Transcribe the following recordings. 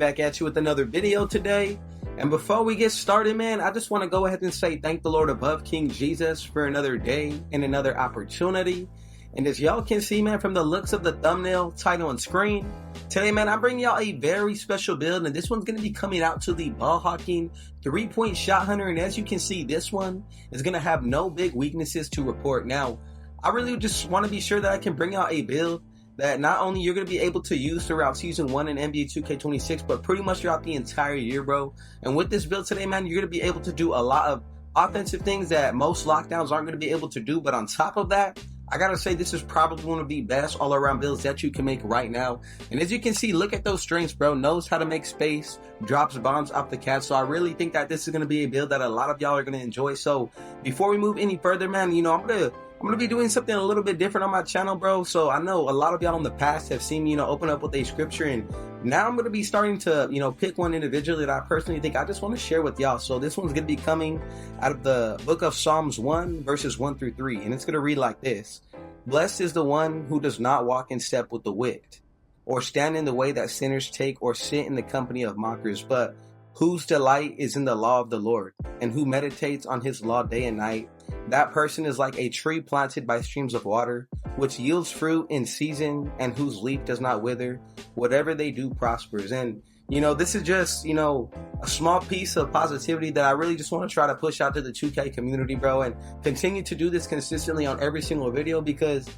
Back at you with another video today. And before we get started, man, I just want to go ahead and say thank the Lord above, King Jesus, for another day and another opportunity. And as y'all can see, man, from the looks of the thumbnail, title, and screen, today, man, I'm bringing y'all a very special build, and this one's going to be coming out to the ball hawking 3-point shot hunter. And as you can see, this one is going to have no big weaknesses to report. Now, I really just want to be sure that I can bring out a build that not only you're going to be able to use throughout Season 1 in NBA 2K26, but pretty much throughout the entire year, bro. And with this build today, man, you're going to be able to do a lot of offensive things that most lockdowns aren't going to be able to do. But on top of that, I gotta say, this is probably one of the best all-around builds that you can make right now. And as you can see, look at those strengths, bro. Knows how to make space, drops bombs off the cat. So I really think that this is gonna be a build that a lot of y'all are gonna enjoy. So before we move any further, man, you know, I'm gonna be doing something a little bit different on my channel, bro. So I know a lot of y'all in the past have seen me, you know, open up with a scripture, and now I'm gonna be starting to, you know, pick one individually that I personally think I just want to share with y'all. So this one's gonna be coming out of the book of Psalms 1, verses 1 through 3, and it's gonna read like this: Blessed is the one who does not walk in step with the wicked, or stand in the way that sinners take, or sit in the company of mockers, but whose delight is in the law of the Lord, and who meditates on his law day and night. That person is like a tree planted by streams of water, which yields fruit in season, and whose leaf does not wither. Whatever they do prospers. And, you know, this is just, you know, a small piece of positivity that I really just want to try to push out to the 2K community, bro, and continue to do this consistently on every single video, because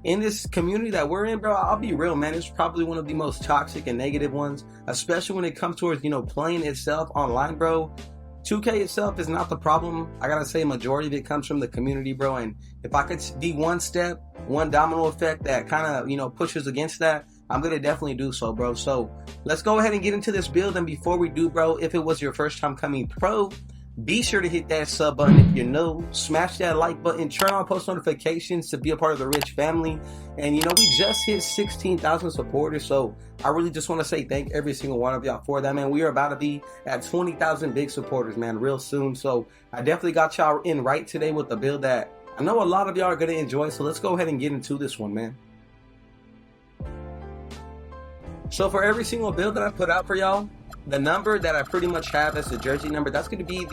in this community that we're in, bro, I'll be real, man, it's probably one of the most toxic and negative ones, especially when it comes towards, you know, playing itself online, bro. 2K itself is not the problem. I gotta say, majority of it comes from the community, bro. And if I could be one step, one domino effect that kind of, you know, pushes against that, I'm gonna definitely do so, bro. So let's go ahead and get into this build. And before we do, bro, if it was your first time coming pro, be sure to hit that sub button if you're new, smash that like button, turn on post notifications to be a part of the Rich family. And you know, we just hit 16,000 supporters, so I really just want to say thank every single one of y'all for that, man. We are about to be at 20,000 big supporters, man, real soon. So I definitely got y'all in right today with the build that I know a lot of y'all are going to enjoy. So let's go ahead and get into this one, man. So for every single build that I put out for y'all, the number that I pretty much have as the jersey number, that's going to be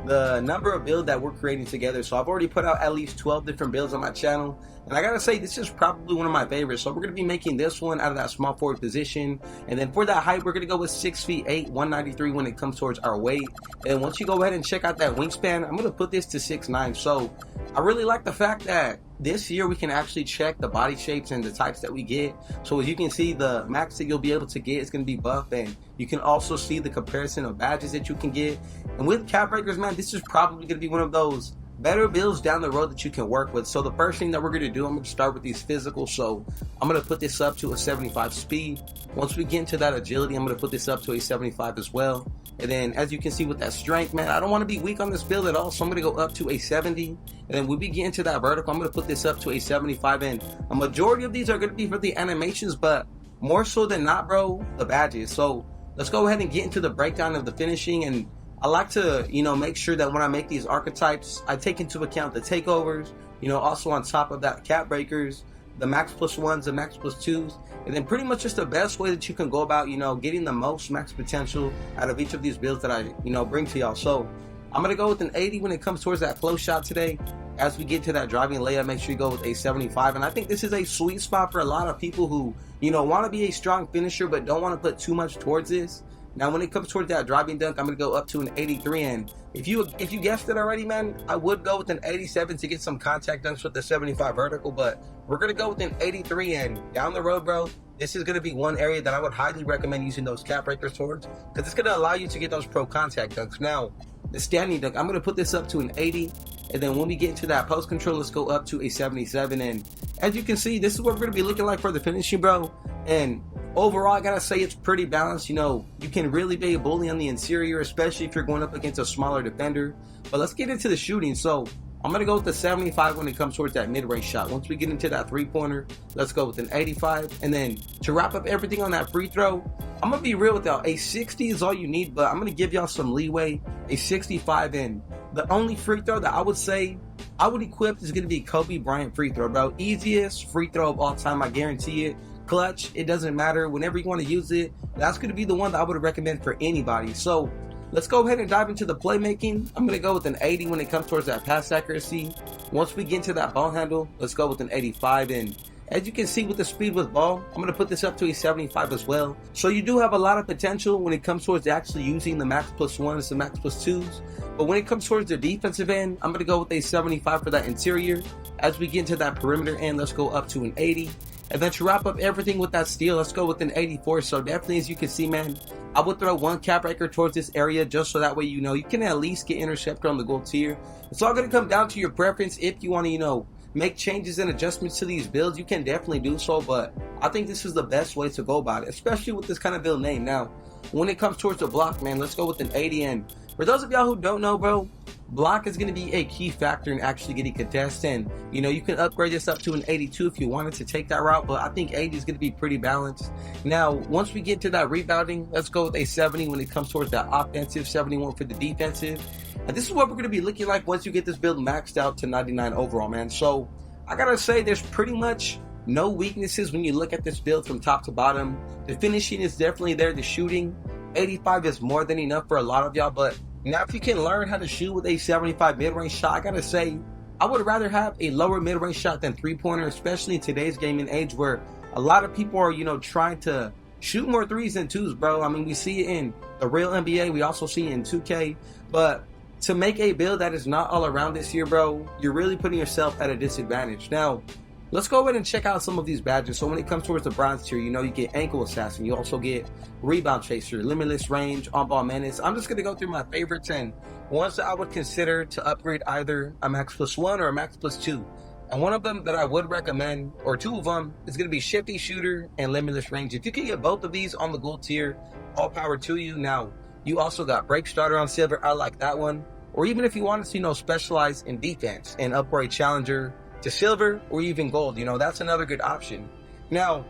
the number of build that we're creating together. So I've already put out at least 12 different builds on my channel, and I gotta say, this is probably one of my favorites. So we're going to be making this one out of that small forward position, and then for that height, we're going to go with 6'8", 193 when it comes towards our weight. And once you go ahead and check out that wingspan, I'm going to put this to 6'9". So I really like the fact that this year we can actually check the body shapes and the types that we get. So as you can see, the max that you'll be able to get is going to be buff, and you can also see the comparison of badges that you can get. And with cap breakers, man, this is probably going to be one of those better builds down the road that you can work with. So the first thing that we're going to do, I'm going to start with these physicals. So I'm going to put this up to a 75 speed. Once we get into that agility, I'm going to put this up to a 75 as well. And then as you can see with that strength, man, I don't want to be weak on this build at all, so I'm going to go up to a 70. And then when we get into that vertical, I'm going to put this up to a 75. And a majority of these are going to be for the animations, but more so than not, bro, the badges. So let's go ahead and get into the breakdown of the finishing. And I like to, you know, make sure that when I make these archetypes, I take into account the takeovers, you know, also on top of that cap breakers, the max plus ones, the max plus twos, and then pretty much just the best way that you can go about, you know, getting the most max potential out of each of these builds that I, you know, bring to y'all. So I'm going to go with an 80 when it comes towards that flow shot today. As we get to that driving layup, make sure you go with a 75. And I think this is a sweet spot for a lot of people who, you know, want to be a strong finisher but don't want to put too much towards this. Now, when it comes towards that driving dunk, I'm going to go up to an 83. And if you guessed it already, man, I would go with an 87 to get some contact dunks with the 75 vertical. But we're going to go with an 83. And down the road, bro, this is going to be one area that I would highly recommend using those cap breakers towards, because it's going to allow you to get those pro contact dunks. Now, the standing dunk, I'm going to put this up to an 80. And then when we get into that post control, let's go up to a 77. And as you can see, this is what we're going to be looking like for the finishing, bro. And overall, I gotta say, it's pretty balanced. You know, you can really be a bully on the interior, especially if you're going up against a smaller defender. But let's get into the shooting. So I'm going to go with the 75 when it comes towards that mid-range shot. Once we get into that three-pointer, let's go with an 85. And then to wrap up everything on that free throw, I'm going to be real with y'all. A 60 is all you need, but I'm going to give y'all some leeway. A 65 in. The only free throw that I would say I would equip is going to be Kobe Bryant free throw, bro. Easiest free throw of all time, I guarantee it. clutch, it doesn't matter. Whenever you want to use it, that's going to be the one that I would recommend for anybody. So let's go ahead and dive into the playmaking. I'm going to go with an 80 when it comes towards that pass accuracy. Once we get into that ball handle, let's go with an 85. And as you can see with the speed with ball, I'm going to put this up to a 75 as well. So you do have a lot of potential when it comes towards actually using the max plus ones and max plus twos. But when it comes towards the defensive end, I'm going to go with a 75 for that interior. As we get into that perimeter end, let's go up to an 80. And then to wrap up everything with that steal, let's go with an 84. So definitely, as you can see, man, I would throw one cap breaker towards this area just so that way, you know, you can at least get intercepted on the goal tier. It's all going to come down to your preference. If you want to, you know, make changes and adjustments to these builds, you can definitely do so, but I think this is the best way to go about it, especially with this kind of build name. Now, when it comes towards the block, man, let's go with an 80. And for those of y'all who don't know, bro, block is going to be a key factor in actually getting contests. And, you know, you can upgrade this up to an 82 if you wanted to take that route, but I think 80 is going to be pretty balanced. Now, once we get to that rebounding, let's go with a 70 when it comes towards that offensive, 71 for the defensive. And this is what we're going to be looking like once you get this build maxed out to 99 overall, man. So I got to say, there's pretty much no weaknesses when you look at this build from top to bottom. The finishing is definitely there. The shooting, 85 is more than enough for a lot of y'all. But now if you can learn how to shoot with a 75 mid-range shot, I got to say, I would rather have a lower mid-range shot than three-pointer, especially in today's game and age where a lot of people are, you know, trying to shoot more threes than twos, bro. I mean, we see it in the real NBA. We also see it in 2K. But to make a build that is not all around this year, bro, you're really putting yourself at a disadvantage. Now, let's go ahead and check out some of these badges. So when it comes towards the bronze tier, you know, you get ankle assassin. You also get rebound chaser, limitless range, on-ball menace. I'm just going to go through my favorites and ones that I would consider to upgrade either a max plus one or a max plus two. And one of them that I would recommend, or two of them, is going to be shifty shooter and limitless range. If you can get both of these on the gold tier, all power to you. Now, you also got break starter on silver. I like that one. Or even if you wanted to, you know, specialize in defense and upgrade challenger to silver or even gold, you know, that's another good option. Now,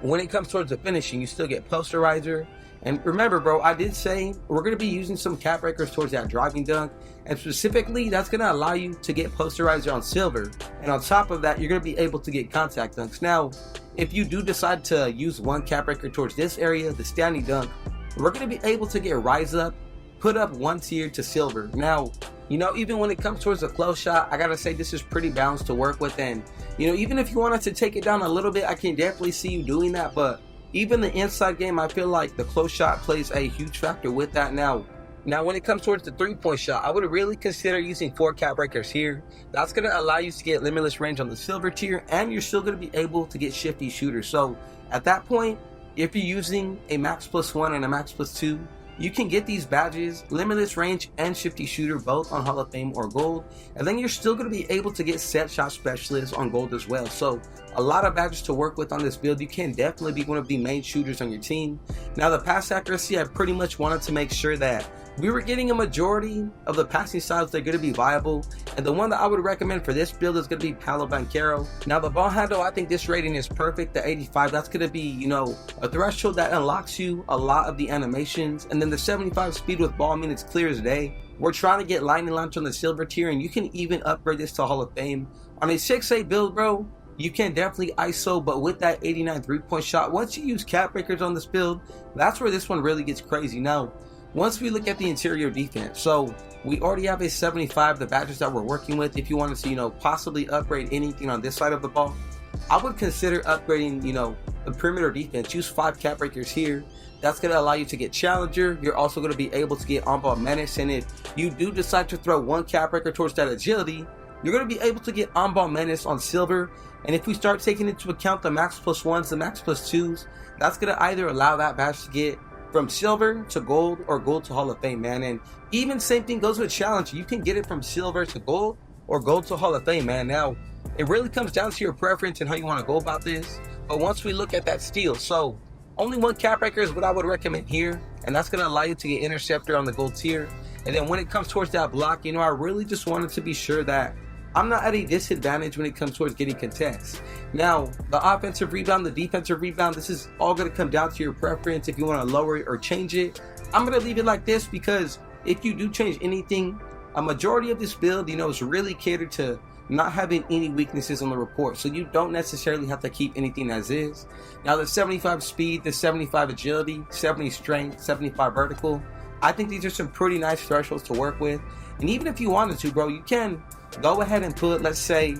when it comes towards the finishing, you still get posterizer. And remember, bro, I did say we're going to be using some cap breakers towards that driving dunk. And specifically, that's going to allow you to get posterizer on silver. And on top of that, you're going to be able to get contact dunks. Now, if you do decide to use one cap breaker towards this area, the standing dunk, we're going to be able to get rise up, put up one tier to silver. Now, you know, even when it comes towards a close shot, I gotta say this is pretty balanced to work with. And, you know, even if you wanted to take it down a little bit, I can definitely see you doing that. But even the inside game, I feel like the close shot plays a huge factor with that. Now when it comes towards the three-point shot, I would really consider using 4 cap breakers here. That's going to allow you to get limitless range on the silver tier, and you're still going to be able to get shifty shooter. So at that point, if you're using a max plus one and a max plus two, you can get these badges, limitless range and shifty shooter, both on Hall of Fame or gold. And then you're still going to be able to get set shot specialist on gold as well. So a lot of badges to work with on this build. You can definitely be one of the main shooters on your team. Now the pass accuracy, I pretty much wanted to make sure that we were getting a majority of the passing styles that are going to be viable. And the one that I would recommend for this build is going to be Paolo Banchero. Now the ball handle, I think this rating is perfect. The 85, that's going to be, you know, a threshold that unlocks you a lot of the animations. And then the 75 speed with ball, I mean, it's clear as day. We're trying to get lightning launch on the silver tier, and you can even upgrade this to Hall of Fame. On a 6'8 build, bro, you can definitely ISO, but with that 89 3-point shot, once you use cap breakers on this build, that's where this one really gets crazy. Now, once we look at the interior defense, so we already have a 75, the badges that we're working with. If you want to, you know, possibly upgrade anything on this side of the ball, I would consider upgrading, you know, the perimeter defense. Use 5 cap breakers here. That's going to allow you to get challenger. You're also going to be able to get on-ball menace. And if you do decide to throw 1 cap breaker towards that agility, you're going to be able to get on-ball menace on silver. And if we start taking into account the max plus ones, the max plus twos, that's going to either allow that badge to get from silver to gold or gold to Hall of Fame, man. And even same thing goes with challenger. You can get it from silver to gold or gold to Hall of Fame, man. Now, it really comes down to your preference and how you want to go about this. But once we look at that steal, so only 1 cap breaker is what I would recommend here, and that's going to allow you to get interceptor on the gold tier. And then when it comes towards that block, you know, I really just wanted to be sure that I'm not at a disadvantage when it comes towards getting contests. Now, the offensive rebound, the defensive rebound, this is all going to come down to your preference if you want to lower it or change it. I'm going to leave it like this because if you do change anything, a majority of this build, you know, is really catered to not having any weaknesses on the report, so you don't necessarily have to keep anything as is. Now the 75 speed, the 75 agility, 70 strength, 75 vertical, I think these are some pretty nice thresholds to work with. And even if you wanted to, bro, you can go ahead and put, let's say,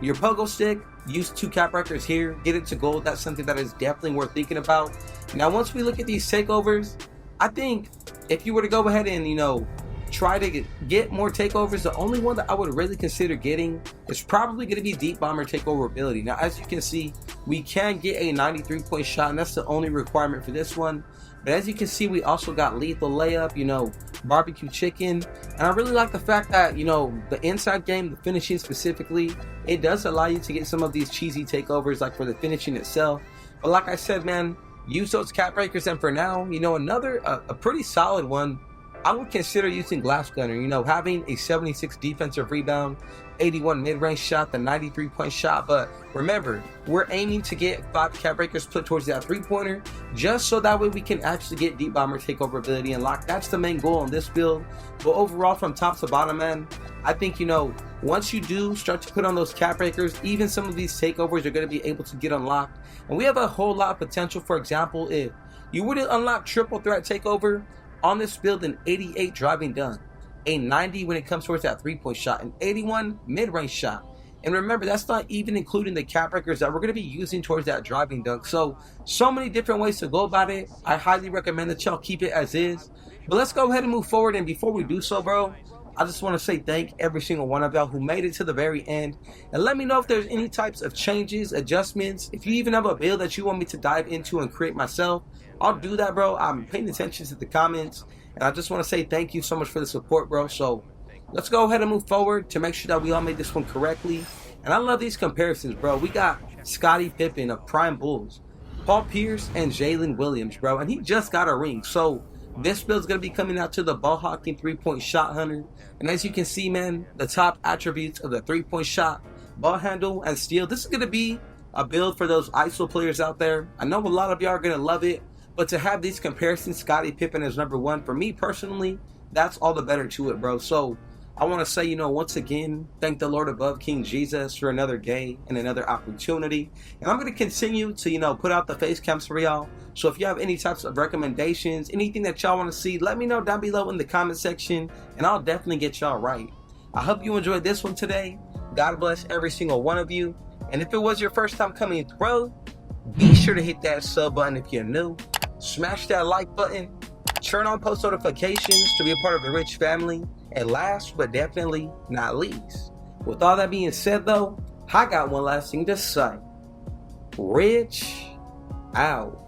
your pogo stick, use 2 cap breakers here, get it to gold. That's something that is definitely worth thinking about. Now once we look at these takeovers, I think if you were to go ahead and, you know, try to get more takeovers, the only one that I would really consider getting is probably going to be deep bomber takeover ability. Now as you can see, we can get a 93-point shot, and that's the only requirement for this one. But as you can see, we also got lethal layup, you know, barbecue chicken. And I really like the fact that, you know, the inside game, the finishing specifically, it does allow you to get some of these cheesy takeovers, like for the finishing itself. But like I said, man, use those cap breakers. And for now, you know, another a pretty solid one, I would consider using Glass Gunner. You know, having a 76 defensive rebound, 81 mid-range shot, the 93-point shot. But remember, we're aiming to get 5 cap breakers put towards that 3-pointer, just so that way we can actually get deep bomber takeover ability unlocked. That's the main goal on this build. But overall, from top to bottom, man, I think, you know, once you do start to put on those cap breakers, even some of these takeovers are going to be able to get unlocked. And we have a whole lot of potential. For example, if you were to unlock triple threat takeover on this build, an 88 driving dunk, a 90 when it comes towards that 3-point shot, an 81 mid-range shot. And remember, that's not even including the cap breakers that we're going to be using towards that driving dunk. So many different ways to go about it. I highly recommend that y'all keep it as is. But let's go ahead and move forward. And before we do so, bro, I just want to say thank every single one of y'all who made it to the very end. And let me know if there's any types of changes, adjustments. If you even have a build that you want me to dive into and create myself, I'll do that, bro. I'm paying attention to the comments. And I just want to say thank you so much for the support, bro. So let's go ahead and move forward to make sure that we all made this one correctly. And I love these comparisons, bro. We got Scottie Pippen of Prime Bulls, Paul Pierce, and Jalen Williams, bro. And he just got a ring. So this build's going to be coming out to the ball hawking 3-point shot hunter. And as you can see, man, the top attributes of the 3-point shot, ball handle, and steal. This is going to be a build for those ISO players out there. I know a lot of y'all are going to love it. But to have these comparisons, Scottie Pippen is number 1. For me personally, that's all the better to it, bro. So I want to say, you know, once again, thank the Lord above, King Jesus, for another day and another opportunity. And I'm going to continue to, you know, put out the face cams for y'all. So if you have any types of recommendations, anything that y'all want to see, let me know down below in the comment section, and I'll definitely get y'all right. I hope you enjoyed this one today. God bless every single one of you. And if it was your first time coming through, be sure to hit that sub button if you're new. Smash that like button, turn on post notifications to be a part of the Rich family, and last but definitely not least, with all that being said though, I got one last thing to say. Rich out.